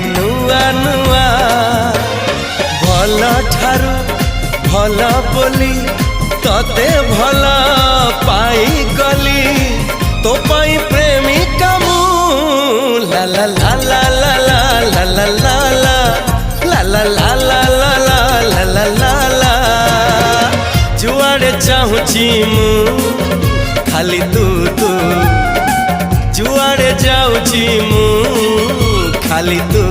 नुआ नुआ भल ठारू भल बोली तते भल पाई गली तो पाई प्रेमिका मु ला ला ला ला ला ला ला ला ला ला ला ला ला ला ला ला ला जुआड़े चाहूची मु खाली तू तू जुआड़े जाऊची मु खाली तू।